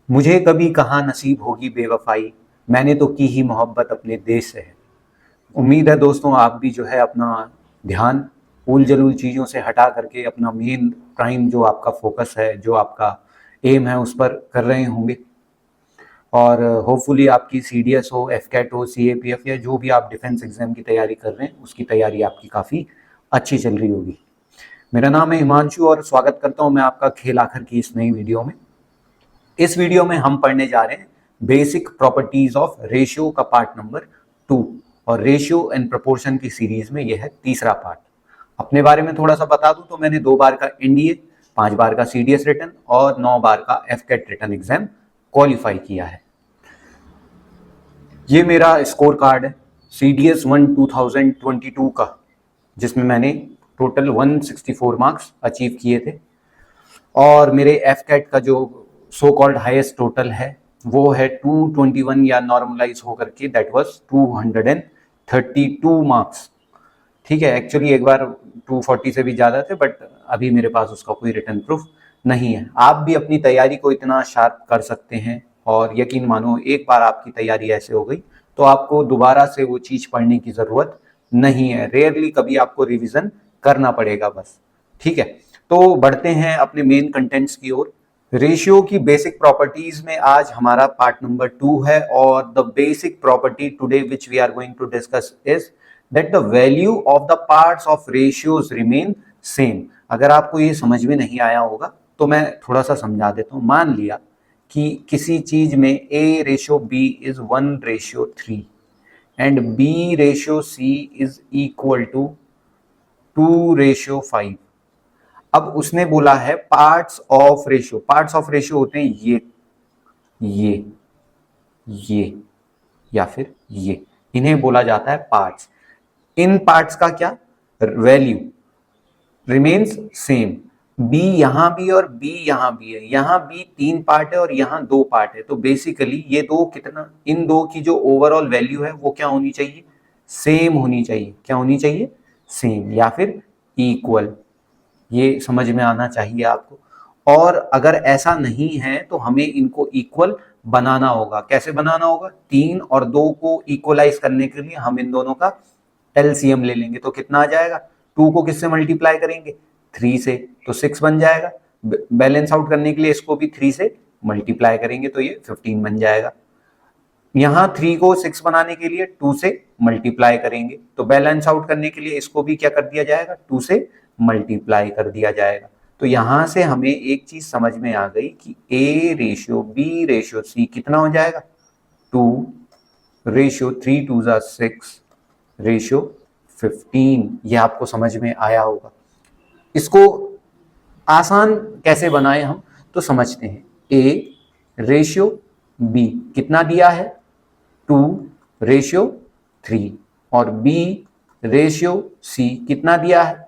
मुझे कभी कहाँ नसीब होगी बेवफाई, मैंने तो की ही मोहब्बत अपने देश से है। उम्मीद है दोस्तों आप भी जो है अपना ध्यान उल जलूल चीज़ों से हटा करके अपना मेन प्राइम जो आपका फोकस है, जो आपका एम है, उस पर कर रहे होंगे। और होपफुली आपकी सीडीएस हो, एफकैट हो, सीएपीएफ या जो भी आप डिफेंस एग्जाम की तैयारी कर रहे हैं उसकी तैयारी आपकी काफ़ी अच्छी चल रही होगी। मेरा नाम है हिमांशु और स्वागत करता हूं मैं आपका खेल आखिर की इस नई वीडियो में। इस वीडियो में हम पढ़ने जा रहे हैं बेसिक प्रॉपर्टीज ऑफ रेशियो का पार्ट नंबर 2 और रेशियो एंड प्रोपोर्शन की सीरीज में यह है तीसरा पार्ट। अपने बारे में थोड़ा सा बता दूं तो मैंने 2 बार का एनडीए, 5 बार का सीडीएस रिटन और 9 बार का एफकेट रिटन एग्जाम क्वालिफाई किया है। ये मेरा स्कोर कार्ड है सीडीएस 1 2022 का, जिसमें मैंने टोटल 164 मार्क्स अचीव किए थे। और मेरे एफ कैट का जो सो कॉल्ड हाईएस्ट टोटल है वो है 221 या नॉर्मलाइज होकर के दैट वाज 232 मार्क्स। ठीक है, एक्चुअली एक बार 240 से भी ज़्यादा थे बट अभी मेरे पास उसका कोई रिटर्न प्रूफ नहीं है। आप भी अपनी तैयारी को इतना शार्प कर सकते हैं और यकीन मानो एक बार आपकी तैयारी ऐसे हो गई तो आपको दोबारा से वो चीज़ पढ़ने की ज़रूरत नहीं है। रेयरली कभी आपको रिवीजन करना पड़ेगा बस। ठीक है, तो बढ़ते हैं अपने मेन कंटेंट्स की ओर। रेशियो की बेसिक प्रॉपर्टीज में आज हमारा पार्ट नंबर 2 है और the basic property today which we are going to discuss is that the value of the parts of ratios remain same. अगर आपको ये समझ में नहीं आया होगा तो मैं थोड़ा सा समझा देता हूँ। मान लिया कि किसी चीज में A ratio B is 1:3 and B ratio C is equal to 2:5। अब उसने बोला है parts of ratio. Parts of ratio होते हैं ये ये या फिर ये, इन्हें बोला जाता है पार्ट्स। इन पार्ट्स का क्या वैल्यू रिमेन्स सेम। बी यहां भी और बी यहां भी है, यहां बी 3 पार्ट है और यहां 2 पार्ट है, तो बेसिकली ये दो कितना, इन दो की जो ओवरऑल वैल्यू है वो क्या होनी चाहिए, सेम होनी चाहिए। क्या होनी चाहिए, सेम या फिर इक्वल। ये समझ में आना चाहिए आपको। और अगर ऐसा नहीं है तो हमें इनको इक्वल बनाना होगा। कैसे बनाना होगा, 3 और 2 को इक्वलाइज करने के लिए हम इन दोनों का एलसीएम ले लेंगे। तो कितना आ जाएगा, 2 को किससे मल्टीप्लाई करेंगे, 3 से, तो 6 बन जाएगा। बैलेंस आउट करने के लिए इसको भी 3 से मल्टीप्लाई करेंगे तो ये 15 बन जाएगा। यहां 3 को 6 बनाने के लिए 2 से मल्टीप्लाई करेंगे तो बैलेंस आउट करने के लिए इसको भी क्या कर दिया जाएगा, 2 से मल्टीप्लाई कर दिया जाएगा। तो यहां से हमें एक चीज समझ में आ गई कि A ratio B ratio C कितना हो जाएगा, 2:3 2 6 रेशियो 15। ये आपको समझ में आया होगा। इसको आसान कैसे बनाए हम तो समझते हैं। ए रेशियो बी कितना दिया है, 2:3 और बी रेशियो सी कितना दिया है,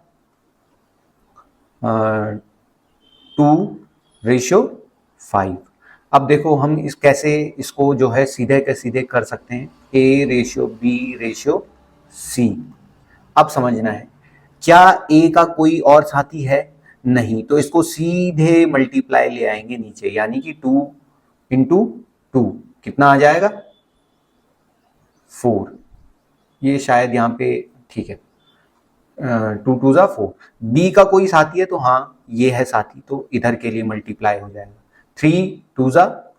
2:5। अब देखो हम इस कैसे इसको जो है सीधे के सीधे कर सकते हैं, A ratio B ratio C. अब समझना है क्या ए का कोई और साथी है, नहीं, तो इसको सीधे मल्टीप्लाई ले आएंगे नीचे, यानी कि 2 × 2 कितना आ जाएगा, 4। ये शायद यहाँ पे ठीक है, 2 2 जा 4। बी का कोई साथी है तो हाँ ये है साथी, तो इधर के लिए मल्टीप्लाई हो जाएगा, 3 2 जा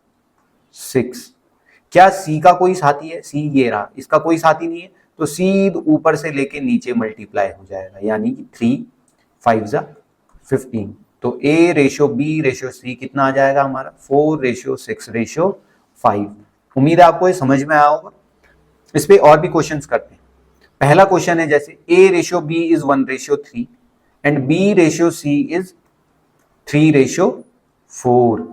6। क्या सी का कोई साथी है, सी ये रहा, इसका कोई साथी नहीं है तो सीध ऊपर से लेके नीचे मल्टीप्लाई हो जाएगा, यानी कि 3 5 जा 15। तो A ratio B ratio C कितना आ जाएगा हमारा, 4:6:5। उम्मीद है आपको ये समझ में आया होगा। इस पे और भी क्वेश्चंस करते हैं। पहला क्वेश्चन है जैसे A ratio B is 1:3 and B ratio C is 3:4।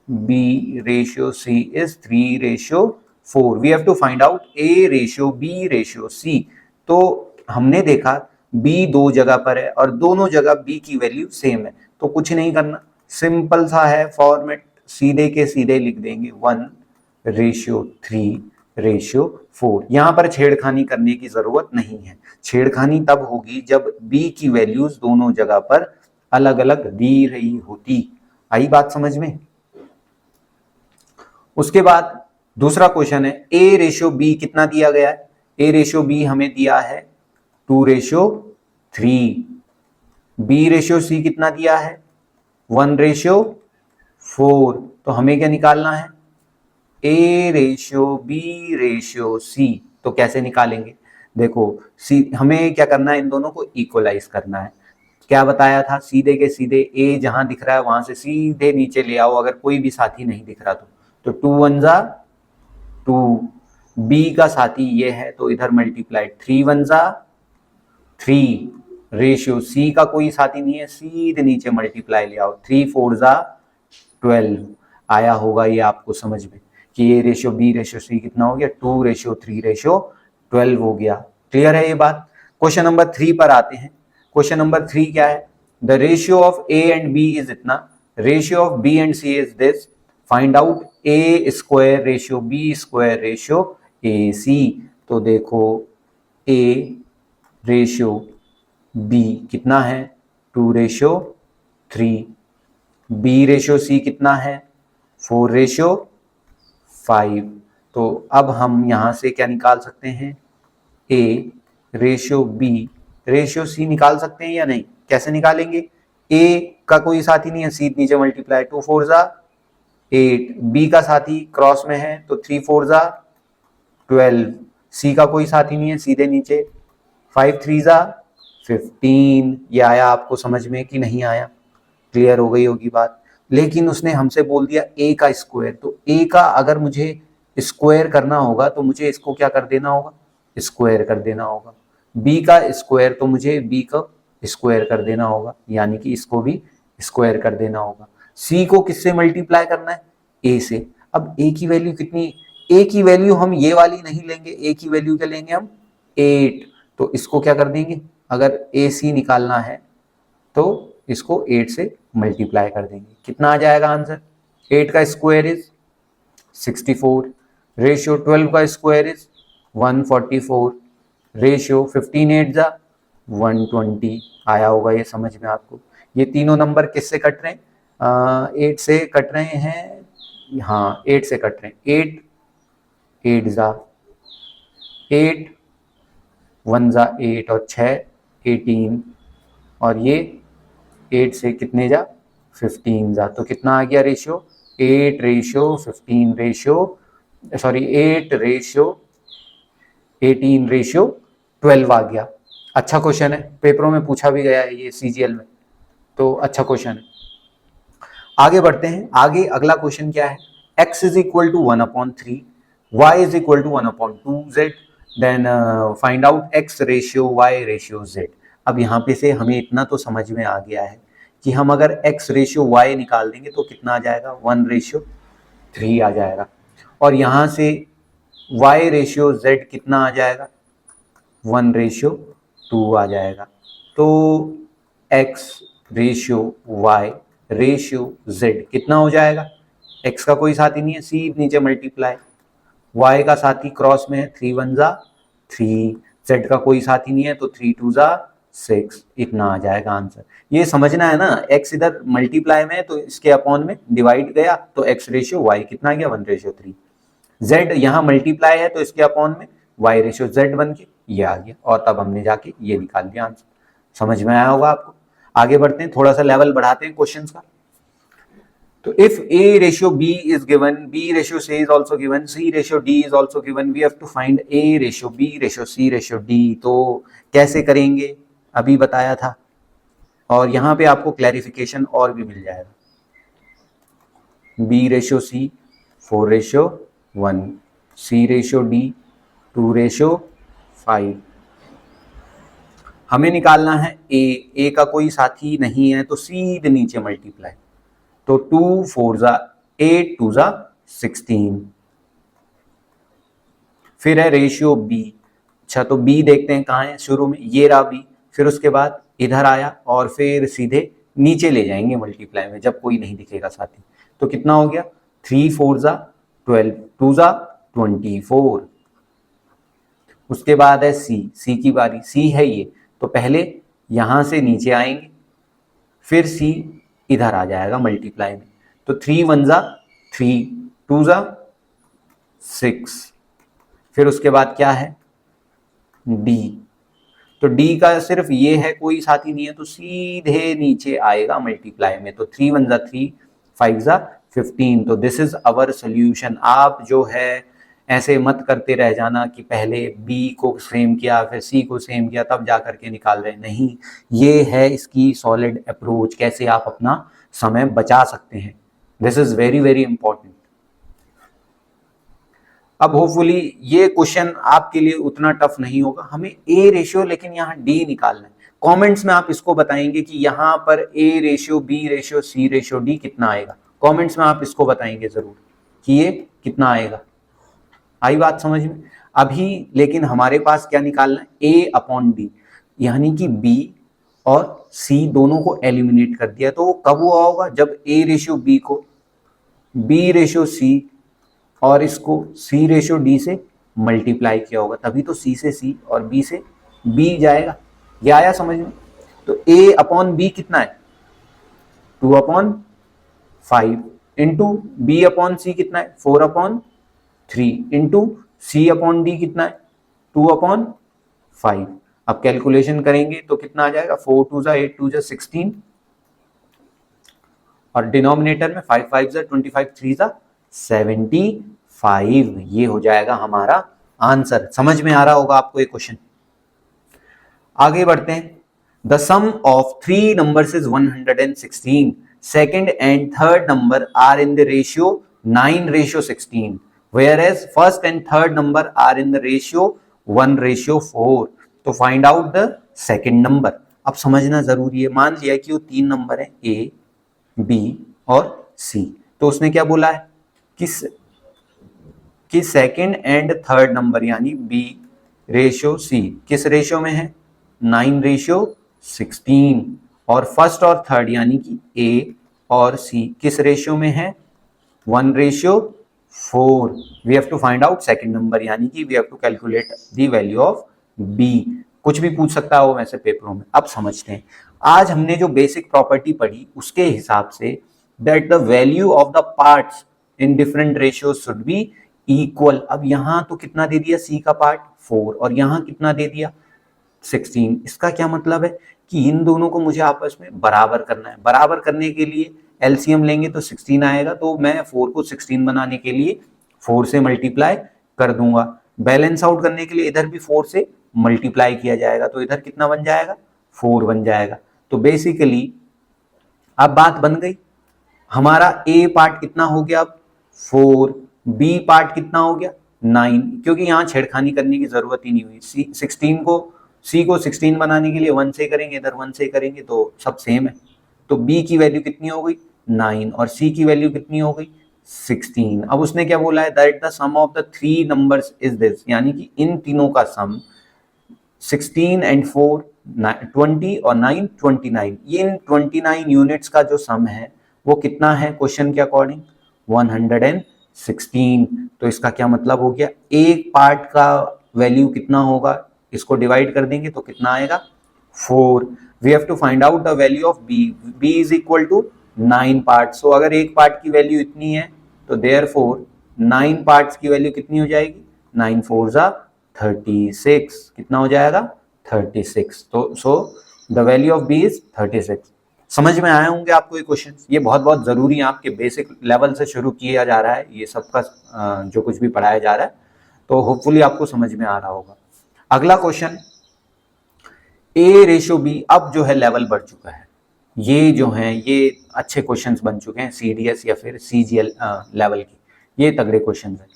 B ratio C is 3:4. We have to find out A ratio B ratio C. तो हमने देखा B 2 जगह पर है और दोनों जगह B की वैल्यू सेम है, तो कुछ नहीं करना, सिंपल सा है फॉर्मेट, सीधे के सीधे लिख देंगे 1:3:4। यहां पर छेड़खानी करने की जरूरत नहीं है। छेड़खानी तब होगी जब B की वैल्यूज दोनों जगह पर अलग अलग दी रही होती। आई बात समझ में। उसके बाद दूसरा क्वेश्चन है ए रेशियो बी कितना दिया गया है, ए रेशियो बी हमें दिया है 2:3, बी रेशियो सी कितना दिया है 1:4, तो हमें क्या निकालना है A ratio B ratio C. तो कैसे निकालेंगे, देखो सी हमें क्या करना है, इन दोनों को इक्वलाइज करना है। क्या बताया था, सीधे के सीधे ए जहां दिख रहा है वहां से सीधे नीचे ले आओ, अगर कोई भी साथी नहीं दिख रहा तो 2 1 जा 2, बी का साथी ये है तो इधर मल्टीप्लाई 3 1 जा 3, रेशियो सी का कोई साथी नहीं है, सीधे नीचे मल्टीप्लाई ले आओ 3 4 जा 12। आया होगा ये आपको समझ में कि ये रेशियो बी रेशियो सी कितना हो गया 2:3:12 हो गया। क्लियर है ये बात। क्वेश्चन नंबर 3 पर आते हैं। क्वेश्चन नंबर 3 क्या है, the ratio of A and B is इतना, ratio of B and C is this, find out A square ratio B square ratio A C. तो देखो ए रेशियो बी कितना है 2:3, बी रेशियो सी कितना है 4:5। तो अब हम यहां से क्या निकाल सकते हैं, A ratio B ratio C निकाल सकते हैं या नहीं, कैसे निकालेंगे, ए का कोई साथी नहीं है, सी नीचे मल्टीप्लाई 2 4 जा 8, बी का साथी क्रॉस में है तो 3 4 जा 12, सी का कोई साथी नहीं है सीधे नीचे 5 3 जा 15। ये आया आपको समझ में कि नहीं आया, क्लियर हो गई होगी बात। लेकिन उसने हमसे बोल दिया ए का स्क्वायर, तो ए का अगर मुझे स्क्वायर करना होगा तो मुझे इसको क्या कर देना होगा, स्क्वायर कर देना होगा। बी का स्क्वायर तो मुझे बी का स्क्वायर कर देना होगा, यानी कि इसको भी स्क्वायर कर देना होगा। सी को किससे मल्टीप्लाई करना है, ए से। अब ए की वैल्यू कितनी, ए की वैल्यू हम ये वाली नहीं लेंगे, ए की वैल्यू क्या लेंगे हम 8, तो इसको क्या कर देंगे, अगर ए सी निकालना है तो इसको 8 से मल्टीप्लाई कर देंगे। कितना आ जाएगा आंसर, 8 का स्क्वायर इज 64, रेशियो 12 का स्क्वायर इज 144, रेशियो 15 8 जा 120। आया होगा ये समझ में आपको। ये तीनों नंबर किससे कट रहे हैं, 8 से कट रहे हैं, हाँ 8 से कट रहे हैं, 8 8 जा 8 1 जा 8 और 6 18, और ये 8 से कितने जा 15 जा, तो कितना आ गया रेशियो 8:15 रेशियो, सॉरी 8:18:12 आ गया। अच्छा क्वेश्चन है, पेपरों में पूछा भी गया है ये सीजीएल में, तो अच्छा क्वेश्चन है। आगे बढ़ते हैं, आगे अगला क्वेश्चन क्या है, x is equal to 1/3, y is equal to 1/2z, then find out x ratio y ratio z। अब यहाँ पे से हमें इतना तो समझ में आ गया है कि हम अगर x रेशियो y निकाल देंगे तो कितना आ जाएगा 1:3 आ जाएगा, और यहाँ से y रेशियो z कितना आ जाएगा 1:2 आ जाएगा। तो x ratio y ratio z कितना हो जाएगा, x का कोई साथी नहीं है, सीधे नीचे मल्टीप्लाई, y का साथी क्रॉस में है 3 1 जा 3, z का कोई साथी नहीं है तो 3 2 जा 6, इतना आ जाएगा आंसर। ये समझना है ना, x इधर मल्टीप्लाई में है तो इसके अपॉन में डिवाइड गया तो x रेशियो y कितना गया 1:3, z यहाँ मल्टीप्लाई है तो इसके अपॉन में y रेशियो z बन के ये आ गया, और तब हमने जाके ये निकाल दिया आंसर। समझ में आया होगा आपको। आगे बढ़ते हैं, थोड़ा सा लेवल बढ़ाते हैं क्वेश्चंस का। तो if A ratio B is given, B ratio C is also given, C ratio D is also given, we have to find A ratio B ratio C ratio D। तो कैसे करेंगे अभी बताया था, और यहाँ पे आपको क्लैरिफिकेशन और भी मिल जाएगा। B ratio C 4:1, C ratio D 2:5। हमें निकालना है A का कोई साथी नहीं है तो सीधे नीचे मल्टीप्लाई, तो 2 4 जा 8 2 जा 16। फिर है रेशियो B, अच्छा तो B देखते हैं कहाँ है, शुरू में ये रहा B, फिर उसके बाद इधर आया और फिर सीधे नीचे ले जाएंगे मल्टीप्लाई में जब कोई नहीं दिखेगा साथी। तो कितना हो गया 3 4 जा 12, 2 जा 24। उसके बाद है C की बारी, C है ये, तो पहले यहां से नीचे आएंगे, फिर C इधर आ जाएगा मल्टीप्लाई में, तो 3 1 जा 3, 2 जा 6, फिर उसके बाद क्या है D, तो D का सिर्फ ये है, कोई साथी नहीं है, तो सीधे नीचे आएगा मल्टीप्लाई में, तो 3 1 3 5 15, तो दिस इज अवर सोल्यूशन। आप जो है ऐसे मत करते रह जाना कि पहले B को सेम किया फिर C को सेम किया तब जा करके निकाल रहे, नहीं, ये है इसकी सॉलिड अप्रोच, कैसे आप अपना समय बचा सकते हैं। This is very very important. अब होपफुली ये क्वेश्चन आपके लिए उतना टफ नहीं होगा, हमें ए रेशियो लेकिन यहाँ डी निकालना है। कमेंट्स में आप इसको बताएंगे कि यहाँ पर A ratio, B ratio, C ratio, D कितना आएगा। कमेंट्स में आप इसको बताएंगे जरूर कि ये कितना आएगा। आई बात समझ में? अभी लेकिन हमारे पास क्या निकालना है, ए अपॉन डी, यानी कि बी और सी दोनों को एलिमिनेट कर दिया। तो वो कब हुआ होगा, जब ए रेशियो बी को बी रेशियो सी और इसको C रेशियो D से मल्टीप्लाई किया होगा, तभी तो C से C और B से B जाएगा। ये आया समझ में? तो A अपॉन B कितना है, 2 upon 5 into B upon C कितना है, 4 upon 3 into C upon D कितना है, 2 अपॉन 5। अब कैलकुलेशन करेंगे तो कितना आ जाएगा, 4 2 8 2 16 और डिनोमिनेटर में 5 5 25 3 75। ये हो जाएगा हमारा आंसर। समझ में आ रहा होगा आपको ये क्वेश्चन। आगे बढ़ते हैं। The sum of 3 numbers is 116, second and third number are in the ratio 9:16, whereas first and third number are in the ratio 1:4, तो find out the second number. अब समझना जरूरी है, मान लिया कि वो 3 नंबर है A, B और C, तो उसने क्या बोला है कि सेकंड एंड थर्ड नंबर यानी B रेशियो C किस रेशियो में है, 9:16, और फर्स्ट और थर्ड यानी कि A और C किस रेशियो में है, 1:4। We have to find out second number, यानी कि we have to calculate the value of B। कुछ भी पूछ सकता है वो वैसे पेपरों में। अब समझते हैं, आज हमने जो बेसिक प्रॉपर्टी पढ़ी उसके हिसाब say that the value of the parts in different ratios should be equal. अब यहां तो कितना दे दिया, C का पार्ट 4 और यहां कितना दे दिया 16। इसका क्या मतलब है कि इन दोनों को मुझे आपस में बराबर करना है। बराबर करने के लिए एलसीएम लेंगे तो 16 आएगा, तो मैं 4 को 16 बनाने के लिए 4 से मल्टीप्लाई कर दूंगा। बैलेंस आउट करने के लिए इधर भी 4 से मल्टीप्लाई किया जाएगा, तो इधर कितना बन जाएगा, 4 बन जाएगा। तो बेसिकली अब बात बन गई, हमारा A पार्ट कितना हो गया अब 4, B पार्ट कितना हो गया 9, क्योंकि यहाँ छेड़खानी करने की जरूरत ही नहीं हुई। C को 16 बनाने के लिए 1 से करेंगे, इधर 1 से करेंगे तो सब सेम है। तो B की वैल्यू कितनी हो गई 9 और C की वैल्यू कितनी हो गई 16। अब उसने क्या बोला है, that the sum of the 3 numbers is this, यानी कि इन तीनों का सम 16 एंड 4 20 और 9 29, ये इन 29 यूनिट्स का जो सम है वो कितना है क्वेश्चन के अकॉर्डिंग 116। तो इसका क्या मतलब हो गया, एक पार्ट का वैल्यू कितना होगा, इसको डिवाइड कर देंगे तो कितना आएगा 4। We have to find out the value of B। B is equal to 9 part. So अगर एक पार्ट की वैल्यू इतनी है तो देयरफॉर 9 पार्ट्स की वैल्यू कितनी हो जाएगी, 9 4 36, कितना हो जाएगा 36। तो so the value of B is 36। समझ में आए होंगे आपको ये क्वेश्चन, ये बहुत बहुत जरूरी है, आपके बेसिक लेवल से शुरू किया जा रहा है ये सबका जो कुछ भी पढ़ाया जा रहा है, तो होपफुली आपको समझ में आ रहा होगा। अगला क्वेश्चन, A रेशियो B, अब जो है लेवल बढ़ चुका है, ये जो है ये अच्छे क्वेश्चंस बन चुके हैं CDS या फिर CGL लेवल की, ये तगड़े क्वेश्चंस हैं,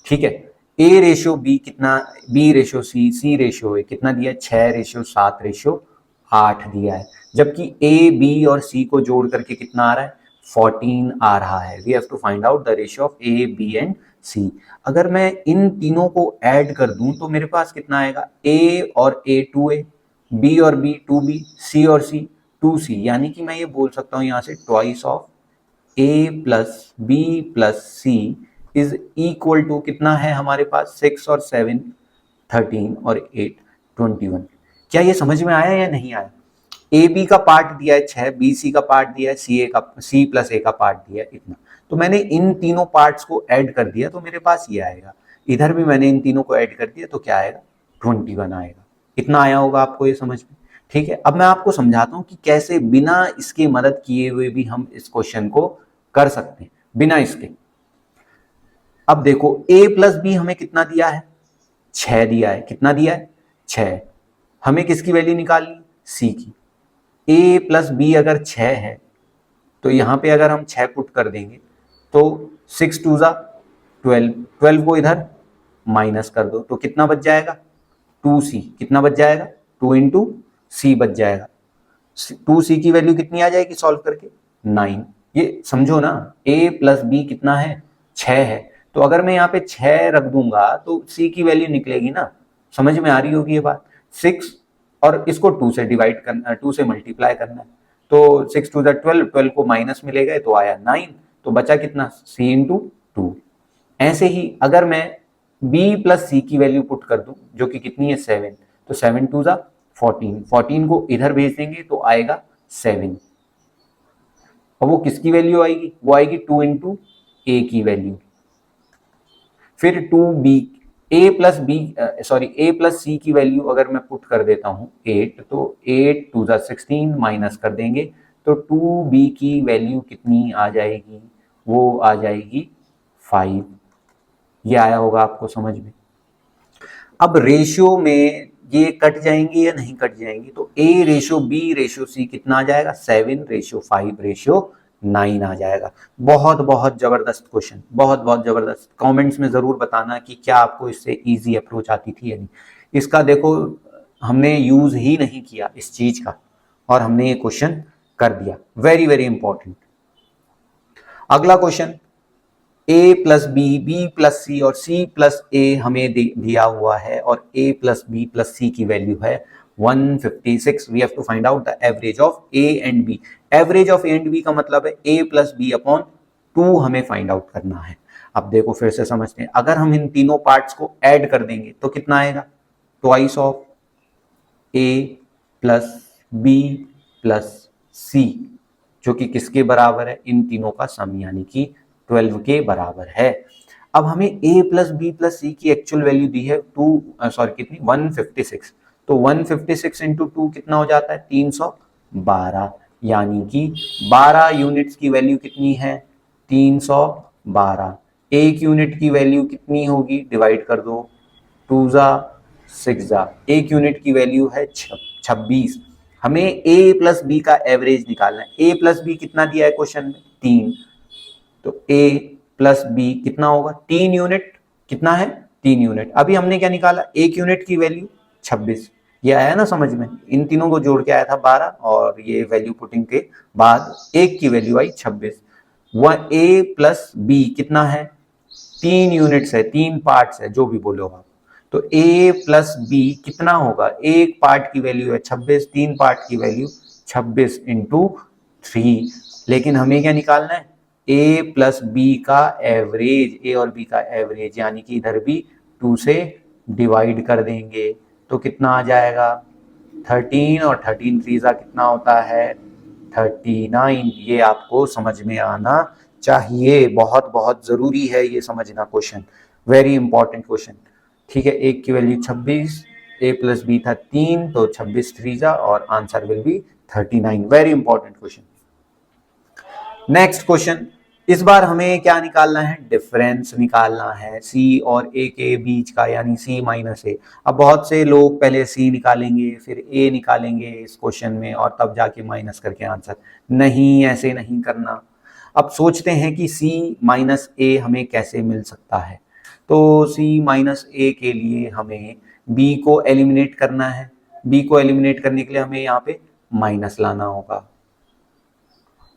ठीक है। A रेशियो B कितना, B ratio C ratio A कितना दिया, 6:7:8 दिया है, जबकि A B और C को जोड़ करके कितना आ रहा है 14 आ रहा है। We have to find out the ratio of A B and C। अगर मैं इन तीनों को ऐड कर दूं तो मेरे पास कितना आएगा, A और A 2A, B और B 2B, C और C 2C, यानी कि मैं ये बोल सकता हूं यहां से twice of A plus B plus C is equal to कितना है हमारे पास 6 और 7 13 और 8 21। क्या ये समझ में आया या नहीं आया? A B का पार्ट दिया है 6, B C का पार्ट दिया है, C प्लस A का पार्ट दिया है इतना। तो मैंने इन तीनों पार्ट्स को ऐड कर दिया तो मेरे पास ये आएगा। इधर भी मैंने इन तीनों को ऐड कर दिया तो क्या आएगा, 21 आएगा। इतना आया होगा आपको ये समझ में। ठीक है, अब मैं आपको समझाता हूं कि कैसे बिना इसके मदद किए हुए भी हम इस क्वेश्चन को कर सकते हैं, बिना इसके। अब देखो a प्लस बी हमें कितना दिया है, 6 दिया है। कितना दिया है, 6। हमें किसकी वैल्यू निकालनी, c की। a प्लस बी अगर 6 है तो यहां पे अगर हम 6 पुट कर देंगे तो 6 2 जा 12, 12 को इधर माइनस कर दो तो कितना बच जाएगा, 2c। कितना बच जाएगा, 2 इंटू सी बच जाएगा। 2c की वैल्यू कितनी आ जाएगी सॉल्व करके, 9। ये समझो ना, a प्लस बी कितना है, 6 है। तो अगर मैं यहाँ पे 6 रख दूंगा तो c की वैल्यू निकलेगी ना। समझ में आ रही होगी ये बात। 6 और इसको 2 से डिवाइड करना, 2 से मल्टीप्लाई करना है। तो 6 2 12, 12 को माइनस में ले गए तो आया 9। तो बचा कितना, c इंटू 2। ऐसे ही अगर मैं b प्लस सी की वैल्यू पुट कर दूं जो कि कितनी है, 7, तो 7 2 जा 14, 14 को इधर भेज देंगे तो आएगा 7। और वो किसकी वैल्यू आएगी, वो आएगी 2 इंटू ए की वैल्यू। फिर 2b, a plus B sorry a plus C की वैल्यू अगर मैं पुट कर देता हूं 8, तो 8 2 जा 16 माइनस कर देंगे तो 2b की वैल्यू कितनी आ जाएगी, वो आ जाएगी 5। ये आया होगा आपको समझ में। अब रेशियो में ये कट जाएंगे या नहीं कट जाएंगे, तो a ratio b ratio c कितना आ जाएगा, 7 रेशियो 5 रेशियो 9 आ जाएगा। बहुत बहुत जबरदस्त क्वेश्चन, बहुत बहुत जबरदस्त। कमेंट्स में जरूर बताना कि क्या आपको इससे इजी अप्रोच आती थी या नहीं। इसका देखो हमने यूज ही नहीं किया इस चीज का और हमने ये क्वेश्चन कर दिया। Very very important. अगला question, a plus B, B plus C और c प्लस ए हमें दिया हुआ है और a plus B plus C की वैल्यू है 156। We have to find out the average of a and b। Average of a and b का मतलब है a प्लस बी अपॉन 2 हमें फाइंड आउट करना है। अब देखो फिर से समझते हैं, अगर हम इन तीनों पार्ट्स को ऐड कर देंगे तो कितना आएगा, twice of a plus B plus C, जो कि किसके बराबर है, इन तीनों का सम यानी कि 12 के बराबर है। अब हमें a plus B plus C की एक्चुअल वैल्यू दी है कितनी, 156। तो 156 इंटू 2 कितना हो जाता है, 312, यानी कि 12 यूनिट्स की वैल्यू कितनी है, 312। एक यूनिट की वैल्यू कितनी होगी, डिवाइड कर दो, 2 जा 6 जा, एक यूनिट की वैल्यू है 26। हमें a प्लस बी का एवरेज निकालना है। a प्लस बी कितना दिया है क्वेश्चन में, 3। तो a प्लस बी कितना होगा, 3 यूनिट। कितना है, 3 यूनिट। अभी हमने क्या निकाला, एक यूनिट की वैल्यू 26। ये आया ना समझ में, इन तीनों को जोड़ के आया था 12 और ये वैल्यू पुटिंग के बाद एक की वैल्यू आई 26। वह a प्लस बी कितना है, 3 यूनिट्स है, 3 पार्ट्स है, जो भी बोलो आप। तो a प्लस बी कितना होगा, एक पार्ट की वैल्यू है 26, 3 पार्ट की वैल्यू 26 इंटू 3। लेकिन हमें क्या निकालना है, a प्लस बी का एवरेज, a और b का एवरेज, यानी कि इधर भी 2 से डिवाइड कर देंगे तो कितना आ जाएगा, 13 और 13 3 कितना होता है, 39। ये आपको समझ में आना चाहिए, बहुत बहुत जरूरी है ये समझना क्वेश्चन, वेरी इंपॉर्टेंट क्वेश्चन। ठीक है, एक की वैल्यू 26, a प्लस बी था 3, तो 26 3 और answer will be 39। Very important question. Next question, इस बार हमें क्या निकालना है, डिफरेंस निकालना है c और a के बीच का, यानी c माइनस a। अब बहुत से लोग पहले c निकालेंगे फिर a निकालेंगे इस क्वेश्चन में और तब जाके माइनस करके आंसर। नहीं, ऐसे नहीं करना। अब सोचते हैं कि c माइनस a हमें कैसे मिल सकता है। तो c माइनस a के लिए हमें b को एलिमिनेट करना है। b को एलिमिनेट करने के लिए हमें यहाँ पे माइनस लाना होगा।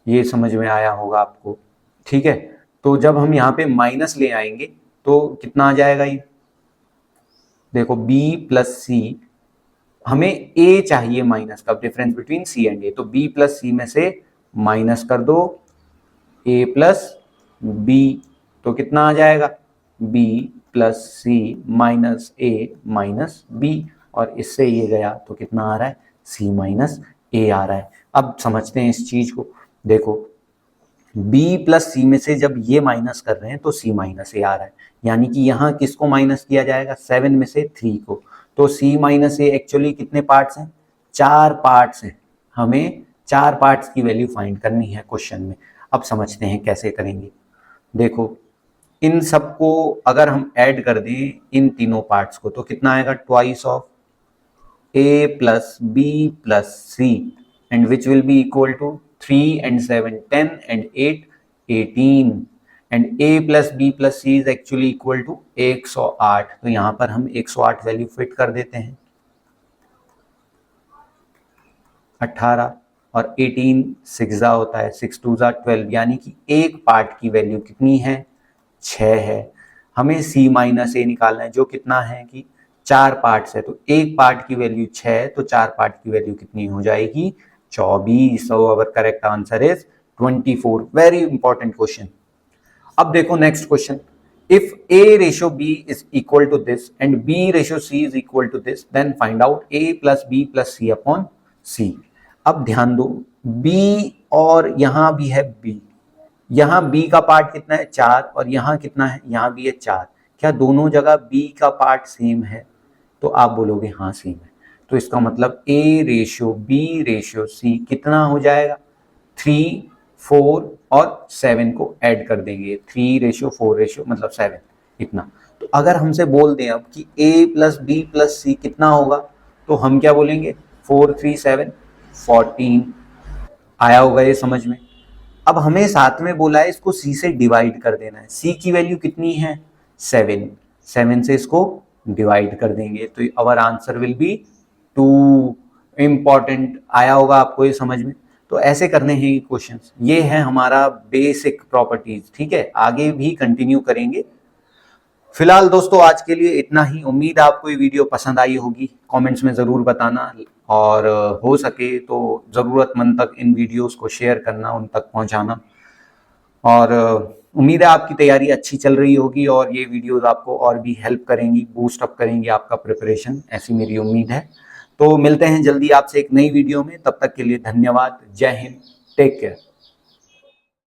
ये समझ में आया होगा आपको। ठीक है, तो जब हम यहाँ पे माइनस ले आएंगे तो कितना आ जाएगा, ये देखो b प्लस सी, हमें a चाहिए माइनस का, difference between c and a। तो b प्लस सी में से माइनस कर दो a प्लस b, तो कितना आ जाएगा, b plus C minus a minus b, और इससे ये गया तो कितना आ रहा है, c माइनस a आ रहा है। अब समझते हैं इस चीज को। देखो बी प्लस सी में से जब ये माइनस कर रहे हैं तो सी माइनस ए आ रहा है, यानी कि यहाँ किसको माइनस किया जाएगा, 7 में से 3 को। तो सी माइनस ए एक्चुअली कितने पार्ट्स हैं, 4 पार्ट्स हैं। हमें 4 पार्ट्स की वैल्यू फाइंड करनी है क्वेश्चन में। अब समझते हैं कैसे करेंगे। देखो इन सबको अगर हम ऐड कर दें इन तीनों पार्ट्स को तो कितना आएगा, twice of a plus b plus c, and which will be equal to 3 and 7 10 and 8 18, and a plus b plus c is actually equal to 108। तो यहाँ पर हम 108 वैल्यू फिट कर देते हैं। 18 और 18 सिक्स होता है, 6 2 12, यानी कि एक पार्ट की वैल्यू कितनी है, 6 है। हमें c माइनस ए निकालना है जो कितना है कि 4 पार्ट्स है, तो एक पार्ट की वैल्यू 6, तो 4 पार्ट की वैल्यू कितनी हो जाएगी, 24। So our correct answer is 24। Very important question. अब देखो next question, if a ratio b is equal to this and b ratio c is equal to this, then find out a plus b plus c upon c। अब ध्यान दो, b और यहां भी है b, यहाँ b का part कितना है, 4, और यहाँ कितना है, यहाँ भी है 4। क्या दोनों जगह b का पार्ट सेम है, तो आप बोलोगे हाँ सेम है। तो इसका मतलब a ratio b ratio c कितना हो जाएगा, 3 4 और 7 को ऐड कर देंगे, 3 रेशियो 4 रेशियो मतलब 7 इतना। तो अगर हमसे बोल दें अब कि a प्लस बी प्लस सी कितना होगा, तो हम क्या बोलेंगे, 4 3 7 14। आया होगा ये समझ में। अब हमें साथ में बोला है इसको c से डिवाइड कर देना है। c की वैल्यू कितनी है, 7, 7 से इसको डिवाइड कर देंगे, तो our answer will be 2। Important आया होगा आपको ये समझ में। तो ऐसे करने हैं क्वेश्चंस। ये है हमारा बेसिक प्रॉपर्टीज, ठीक है, आगे भी कंटिन्यू करेंगे। फिलहाल दोस्तों आज के लिए इतना ही। उम्मीद है आपको ये वीडियो पसंद आई होगी, कमेंट्स में ज़रूर बताना, और हो सके तो ज़रूरतमंद तक इन वीडियोस को शेयर करना, उन तक पहुंचाना। और उम्मीद है आपकी तैयारी अच्छी चल रही होगी और ये वीडियोस आपको और भी हेल्प करेंगी, बूस्ट अप करेंगी आपका प्रिपरेशन, ऐसी मेरी उम्मीद है। तो मिलते हैं जल्दी आपसे एक नई वीडियो में, तब तक के लिए धन्यवाद। जय हिंद, टेक केयर।